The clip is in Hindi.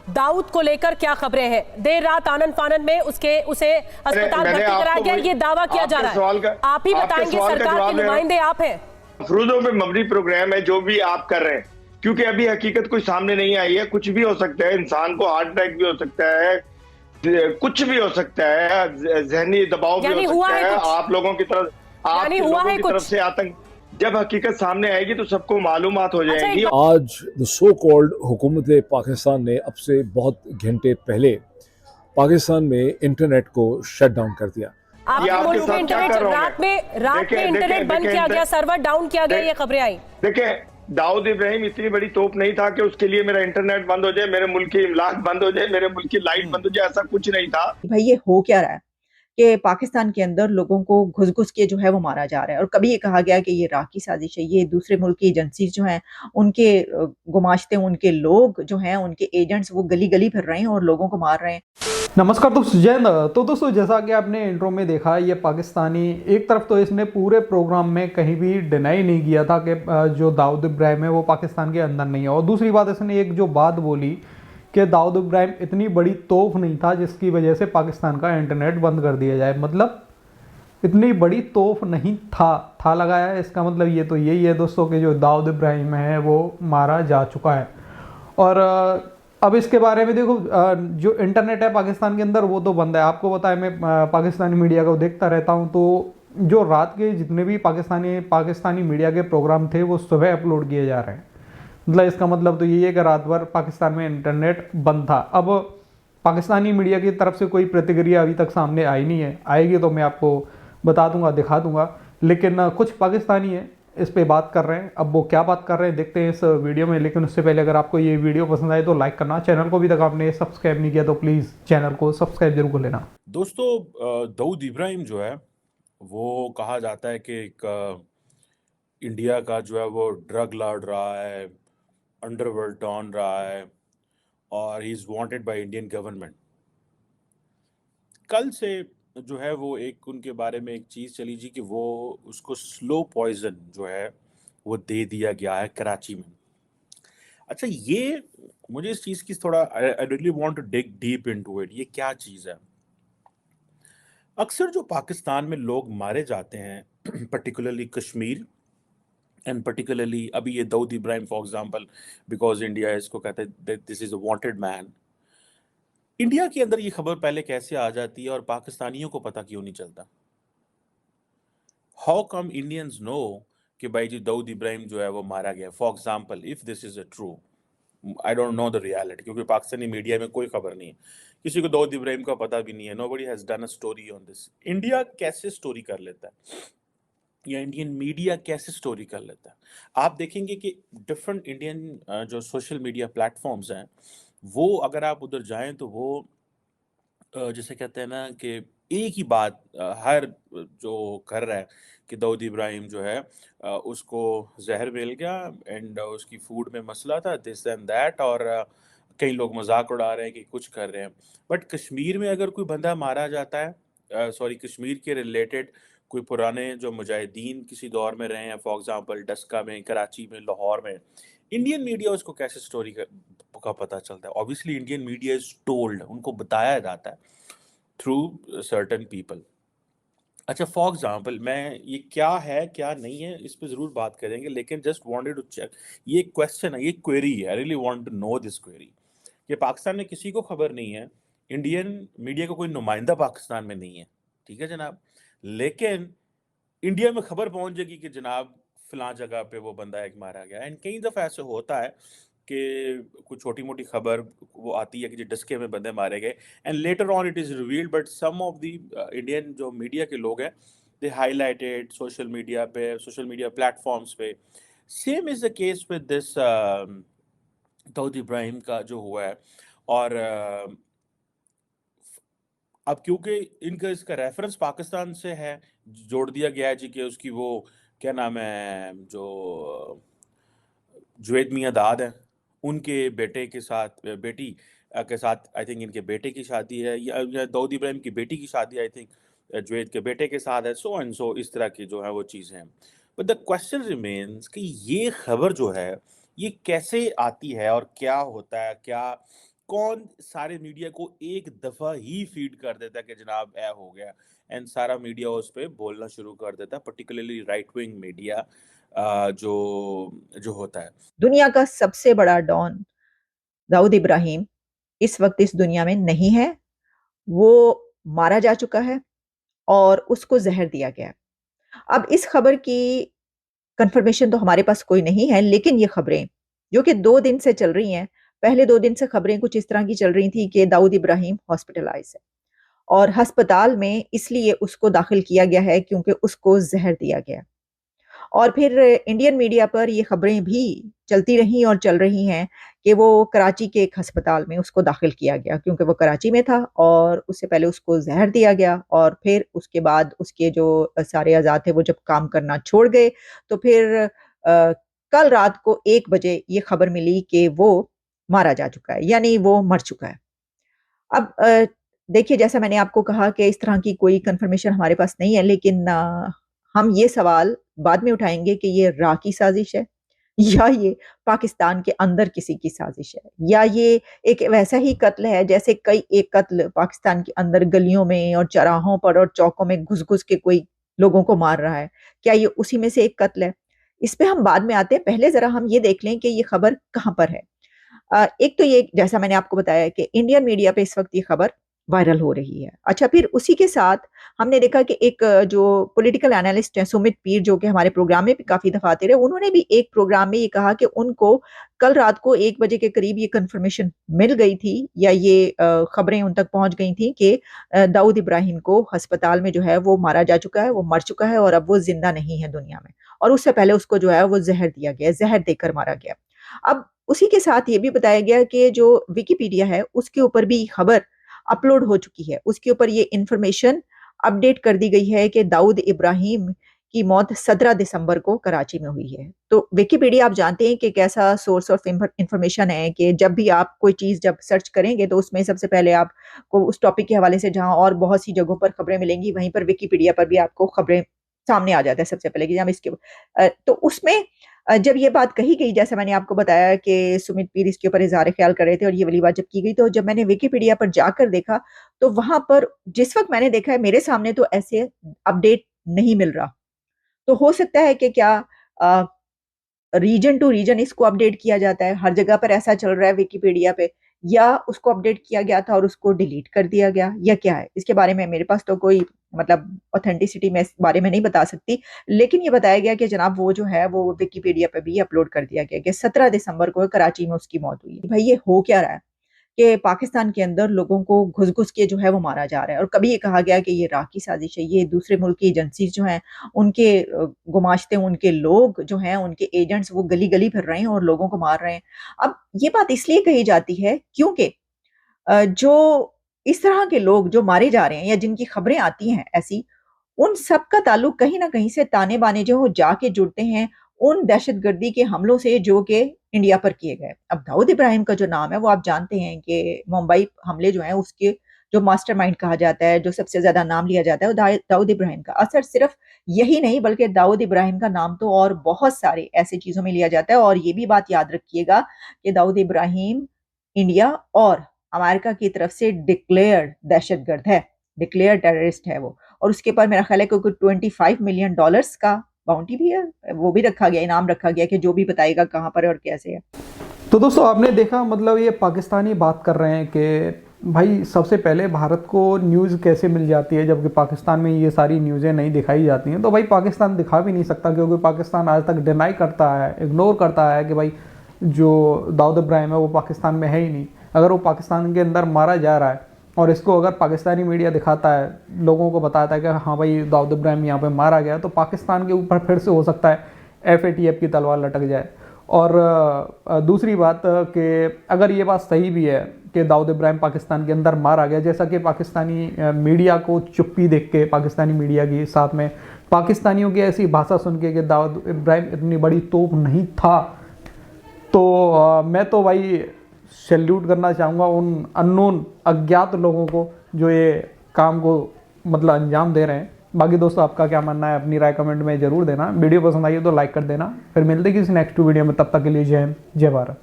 दाऊद को लेकर क्या खबरें हैं? देर रात आनन फानन में उसे अस्पताल भर्ती कराया गया, ये दावा किया जा रहा है। आप ही बताएंगे, सरकार के नुमाइंदे आप हैं। अफरोजों में मबनी प्रोग्राम है जो भी आप कर रहे हैं, क्योंकि अभी हकीकत कोई सामने नहीं आई है। कुछ भी हो सकता है, इंसान को हार्ट अटैक भी हो सकता है, कुछ भी हो सकता है, जहनी दबाव भी हो सकता है। आप लोगों की तरफ, आपके लोगों की तरफ से आतंक, जब हकीकत सामने आएगी तो सबको मालूमात हो जाएगी। आज द सो कॉल्ड हुकूमत पाकिस्तान ने अब से बहुत घंटे पहले पाकिस्तान में इंटरनेट को शट डाउन कर दिया। आपके मुल्क में इंटरनेट रात में इंटरनेट बंद किया गया, सर्वर डाउन किया गया, ये खबरें आई। देखिए, दाऊद इब्राहिम इतनी बड़ी तोप नहीं था कि उसके लिए मेरा इंटरनेट बंद हो जाए, मेरे मुल्क की इमलाक बंद हो जाए, मेरे मुल्क की लाइट बंद हो जाए, ऐसा कुछ नहीं था। भाई ये हो क्या रहा है कि पाकिस्तान के अंदर लोगों को घुस घुस के जो है वो मारा जा रहा है। और कभी ये कहा गया कि ये इराक की साजिश है, ये दूसरे मुल्क की एजेंसी जो हैं उनके गुमाश्ते, उनके लोग जो हैं, उनके एजेंट्स वो गली गली फिर रहे हैं और लोगों को मार रहे हैं। नमस्कार दोस्तों, जय हिंद। तो दोस्तों, जैसा कि आपने इंट्रो में देखा, ये पाकिस्तानी एक तरफ तो इसने पूरे प्रोग्राम में कहीं भी डिनाई नहीं किया था कि जो दाऊद इब्राहिम है वो पाकिस्तान के अंदर नहीं है, और दूसरी बात इसने एक जो बात बोली कि दाऊद इब्राहिम इतनी बड़ी तोप नहीं था जिसकी वजह से पाकिस्तान का इंटरनेट बंद कर दिया जाए। मतलब इतनी बड़ी तोप नहीं था लगाया है। इसका मतलब ये तो यही है दोस्तों कि जो दाऊद इब्राहिम है वो मारा जा चुका है। और अब इसके बारे में देखो, जो इंटरनेट है पाकिस्तान के अंदर वो तो बंद है। आपको पता है, मैं पाकिस्तानी मीडिया को देखता रहता हूँ, तो जो रात के जितने भी पाकिस्तानी मीडिया के प्रोग्राम थे वो सुबह अपलोड किए जा रहे हैं। मतलब इसका मतलब तो यही है कि रात भर पाकिस्तान में इंटरनेट बंद था। अब पाकिस्तानी मीडिया की तरफ से कोई प्रतिक्रिया अभी तक सामने आई नहीं है। आएगी तो मैं आपको बता दूंगा, दिखा दूंगा। लेकिन कुछ पाकिस्तानी है इस पे बात कर रहे हैं। अब वो क्या बात कर रहे हैं देखते हैं इस वीडियो में। लेकिन उससे पहले अगर आपको ये वीडियो पसंद आए तो लाइक करना, चैनल को भी तक आपने सब्सक्राइब नहीं किया तो प्लीज़ चैनल को सब्सक्राइब जरूर कर लेना। दोस्तों, दाऊद इब्राहिम जो है वो कहा जाता है कि एक इंडिया का जो है वो ड्रग लॉर्ड रहा है, अंडरवर्ल्ड डॉन रहा है, और he is wanted by Indian government. कल से जो है वो एक उनके बारे में एक चीज़ चली जी कि वो उसको स्लो पॉइजन जो है वो दे दिया गया है कराची में। अच्छा, ये मुझे इस चीज़ की थोड़ा I really want to dig deep into it. ये क्या चीज़ है? अक्सर जो पाकिस्तान में लोग मारे जाते हैं पर्टिकुलरली कश्मीर एंड पर्टिकुलरली अभी ये Dawood Ibrahim for example, because India इसको कहते हैं this is a wanted man. India के अंदर ये खबर पहले कैसे आ जाती है और पाकिस्तानियों को पता क्यों नहीं चलता? हाउ कम इंडियंस नो कि भाई जी दाऊद इब्राहिम जो है वो मारा गया? For example, if this is a true, I don't know the reality, क्योंकि पाकिस्तानी मीडिया में कोई खबर नहीं है, किसी को दाऊद इब्राहिम का पता भी नहीं है। Nobody has done a story on this. India कैसे स्टोरी कर लेता है या इंडियन मीडिया कैसे स्टोरी कर लेता है? आप देखेंगे कि डिफरेंट इंडियन जो सोशल मीडिया प्लेटफॉर्म्स हैं, वो अगर आप उधर जाएं तो वो जैसे कहते हैं ना कि एक ही बात हर जो कर रहा है कि दाऊद इब्राहिम जो है उसको जहर मिल गया एंड उसकी फूड में मसला था, दिस एंड दैट, और कई लोग मजाक उड़ा रहे हैं कि कुछ कर रहे हैं। बट कश्मीर में अगर कोई बंदा मारा जाता है, सॉरी, कश्मीर के रिलेटेड कोई पुराने जो मुजाहिदीन किसी दौर में रहे हैं, फॉर एग्जांपल डस्का में, कराची में, लाहौर में, इंडियन मीडिया उसको कैसे स्टोरी का पता चलता है? Obviously Indian media is told, उनको बताया जाता है थ्रू सर्टेन पीपल। अच्छा, फॉर एग्जांपल, मैं ये क्या है क्या नहीं है इस पे ज़रूर बात करेंगे, लेकिन जस्ट वांटेड टू चेक, ये क्वेश्चन है, ये क्वेरी है, I really want to know this query. कि पाकिस्तान में किसी को खबर नहीं है, इंडियन मीडिया का कोई नुमाइंदा पाकिस्तान में नहीं है, ठीक है जनाब, लेकिन इंडिया में खबर पहुंच जाएगी कि जनाब फलां जगह पे वो बंदा एक मारा गया। एंड कई दफ़ा ऐसे होता है कि कुछ छोटी मोटी खबर वो आती है कि जो डस्के में बंदे मारे गए, and later on it is revealed, but some of the Indian जो मीडिया के लोग हैं दे हाईलाइटेड सोशल मीडिया पे, सोशल मीडिया प्लेटफॉर्म्स पे। Same is the case with this Dawood Ibrahim का जो हुआ है। और अब क्योंकि इनका इसका रेफरेंस पाकिस्तान से है, जोड़ दिया गया है जी कि उसकी वो क्या नाम है, जो जुवैद मियां दाद हैं, उनके बेटे के साथ, बेटी के साथ, आई थिंक इनके बेटे की शादी है, या दाऊद इब्राहिम की बेटी की शादी आई थिंक जुवैद के बेटे के साथ है, सो एंड सो, इस तरह की जो है वो चीज़ें हैं। बट द क्वेश्चन रिमेन्स कि ये खबर जो है ये कैसे आती है और क्या होता है, क्या कौन सारे मीडिया को एक दफा ही फीड कर देता कि जनाब ऐ हो गया, एंड सारा मीडिया उस पर बोलना शुरू कर देता, पर्टिकुलरली राइट विंग मीडिया जो होता है। दुनिया का सबसे बड़ा डॉन दाऊद इब्राहिम इस वक्त इस दुनिया में नहीं है। वो मारा जा चुका है और उसको जहर दिया गया। अब इस खबर की कंफर्मेशन तो हमारे पास कोई नहीं है, लेकिन ये खबरें जो कि 2 दिन से चल रही हैं, पहले 2 दिन से खबरें कुछ इस तरह की चल रही थी कि दाऊद इब्राहिम हॉस्पिटलाइज है और अस्पताल में इसलिए उसको दाखिल किया गया है क्योंकि उसको जहर दिया गया। और फिर इंडियन मीडिया पर ये खबरें भी चलती रही और चल रही हैं कि वो कराची के एक अस्पताल में उसको दाखिल किया गया क्योंकि वो कराची में था और उससे पहले उसको जहर दिया गया और फिर उसके बाद उसके जो सारे अज़ा थे वो जब काम करना छोड़ गए तो फिर कल रात को 1 बजे ये खबर मिली कि वो मारा जा चुका है, यानी वो मर चुका है। अब देखिए, जैसा मैंने आपको कहा कि इस तरह की कोई कंफर्मेशन हमारे पास नहीं है, लेकिन हम ये सवाल बाद में उठाएंगे कि ये राह की साजिश है या ये पाकिस्तान के अंदर किसी की साजिश है या ये एक वैसा ही कत्ल है जैसे कई एक कत्ल पाकिस्तान के अंदर गलियों में और चौराहों पर और चौकों में घुस-घुस के कोई लोगों को मार रहा है। क्या ये उसी में से एक कत्ल है? इस पे हम बाद में आते हैं। पहले ज़रा हम ये देख लें कि ये खबर कहाँ पर है। एक तो ये, जैसा मैंने आपको बताया कि इंडियन मीडिया पे इस वक्त ये खबर वायरल हो रही है। अच्छा, फिर उसी के साथ हमने देखा कि एक जो पॉलिटिकल एनालिस्ट हैं सुमित पीर, जो कि हमारे प्रोग्राम में भी काफ़ी दफ़ा आते रहे, उन्होंने भी एक प्रोग्राम में ये कहा कि उनको कल रात को 1 बजे के करीब ये कंफर्मेशन मिल गई थी या ये खबरें उन तक पहुँच गई थी कि दाऊद इब्राहिम को अस्पताल में जो है वो मारा जा चुका है, वो मर चुका है और अब वो ज़िंदा नहीं है दुनिया में। और उससे पहले उसको जो है वो ज़हर दिया गया, ज़हर देकर मारा गया। अब उसी के साथ ये भी बताया गया कि जो विकिपीडिया है उसके ऊपर भी खबर अपलोड हो चुकी है। उसके ऊपर ये इन्फॉर्मेशन अपडेट कर दी गई है कि दाऊद इब्राहिम की मौत 17 दिसंबर को कराची में हुई है। तो विकिपीडिया आप जानते हैं कि कैसा सोर्स ऑफ इन्फॉर्मेशन है कि जब भी आप कोई चीज़ जब सर्च करेंगे तो उसमें सबसे पहले आपको उस टॉपिक के हवाले से जहाँ और बहुत सी जगहों पर खबरें मिलेंगी, वहीं पर विकिपीडिया पर भी आपको खबरें सामने आ जाता है सबसे पहले कि हम इसके तो उसमें जब ये बात कही गई, जैसे मैंने आपको बताया कि सुमित पीर इसके ऊपर इज़हार ख्याल कर रहे थे और ये वाली बात जब की गई, तो जब मैंने विकिपीडिया पर जाकर देखा तो वहाँ पर जिस वक़्त मैंने देखा है मेरे सामने तो ऐसे अपडेट नहीं मिल रहा। तो हो सकता है कि क्या रीजन टू रीजन इसको अपडेट किया जाता है, हर जगह पर ऐसा चल रहा है विकिपीडिया पे, या उसको अपडेट किया गया था और उसको डिलीट कर दिया गया, या क्या है? इसके बारे में मेरे पास तो कोई मतलब ऑथेंटिसिटी मैं इस बारे में नहीं बता सकती। लेकिन ये बताया गया कि जनाब वो जो है वो विकिपीडिया पे भी अपलोड कर दिया गया कि 17 दिसंबर को कराची में उसकी मौत हुई है। भाई ये हो क्या रहा है कि पाकिस्तान के अंदर लोगों को घुस-घुस के जो है वो मारा जा रहा है। और कभी ये कहा गया कि ये राह की साजिश है, ये दूसरे मुल्क की एजेंसी जो हैं उनके गुमाश्ते, उनके लोग जो हैं, उनके एजेंट्स वो गली-गली फिर रहे हैं और लोगों को मार रहे हैं। अब ये बात इसलिए कही जाती है क्योंकि जो इस तरह के लोग जो मारे जा रहे हैं या जिनकी खबरें आती हैं ऐसी, उन सब का ताल्लुक कहीं न कहीं से ताने-बाने जो जाके जुड़ते हैं उन दहशतगर्दी के हमलों से जो कि इंडिया पर किए गए। अब दाऊद इब्राहिम का जो नाम है वो आप जानते हैं कि मुंबई हमले जो हैं उसके जो मास्टरमाइंड कहा जाता है, जो सबसे ज़्यादा नाम लिया जाता है वो दाऊद इब्राहिम का। असर सिर्फ यही नहीं बल्कि दाऊद इब्राहिम का नाम तो और बहुत सारे ऐसी चीज़ों में लिया जाता है। और ये भी बात याद रखिएगा कि दाऊद इब्राहिम इंडिया और अमेरिका की तरफ से डिक्लेयर्ड दहशतगर्द है, डिक्लेयर्ड टेररिस्ट है वो। और उसके ऊपर मेरा ख्याल है कि 25 मिलियन डॉलर्स का बाउंटी भी है, वो भी रखा गया, इनाम रखा गया कि जो भी बताएगा कहाँ पर है और कैसे है। तो दोस्तों आपने देखा, मतलब ये पाकिस्तानी बात कर रहे हैं कि भाई सबसे पहले भारत को न्यूज़ कैसे मिल जाती है जबकि पाकिस्तान में ये सारी न्यूज़ें नहीं दिखाई जाती हैं। तो भाई पाकिस्तान दिखा भी नहीं सकता क्योंकि पाकिस्तान आज तक डिनाई करता है, इग्नोर करता है कि भाई जो दाऊद इब्राहिम है वो पाकिस्तान में है ही नहीं। अगर वो पाकिस्तान के अंदर मारा जा रहा है और इसको अगर पाकिस्तानी मीडिया दिखाता है, लोगों को बताता है कि हाँ भाई दाऊद इब्राहिम यहाँ पे मारा गया, तो पाकिस्तान के ऊपर फिर से हो सकता है FATF की तलवार लटक जाए। और दूसरी बात कि अगर ये बात सही भी है कि दाऊद इब्राहिम पाकिस्तान के अंदर मारा गया, जैसा कि पाकिस्तानी मीडिया को चुप्पी देख के, पाकिस्तानी मीडिया की साथ में पाकिस्तानियों की ऐसी भाषा सुन के कि दाऊद इब्राहिम इतनी बड़ी तोप नहीं था, तो मैं तो भाई सैल्यूट करना चाहूँगा उन अननोन अज्ञात लोगों को जो ये काम को मतलब अंजाम दे रहे हैं। बाकी दोस्तों आपका क्या मानना है अपनी राय कमेंट में ज़रूर देना। वीडियो पसंद आई हो तो लाइक कर देना। फिर मिलते किसी नेक्स्ट वीडियो में, तब तक के लिए जय हिंद, जय भारत।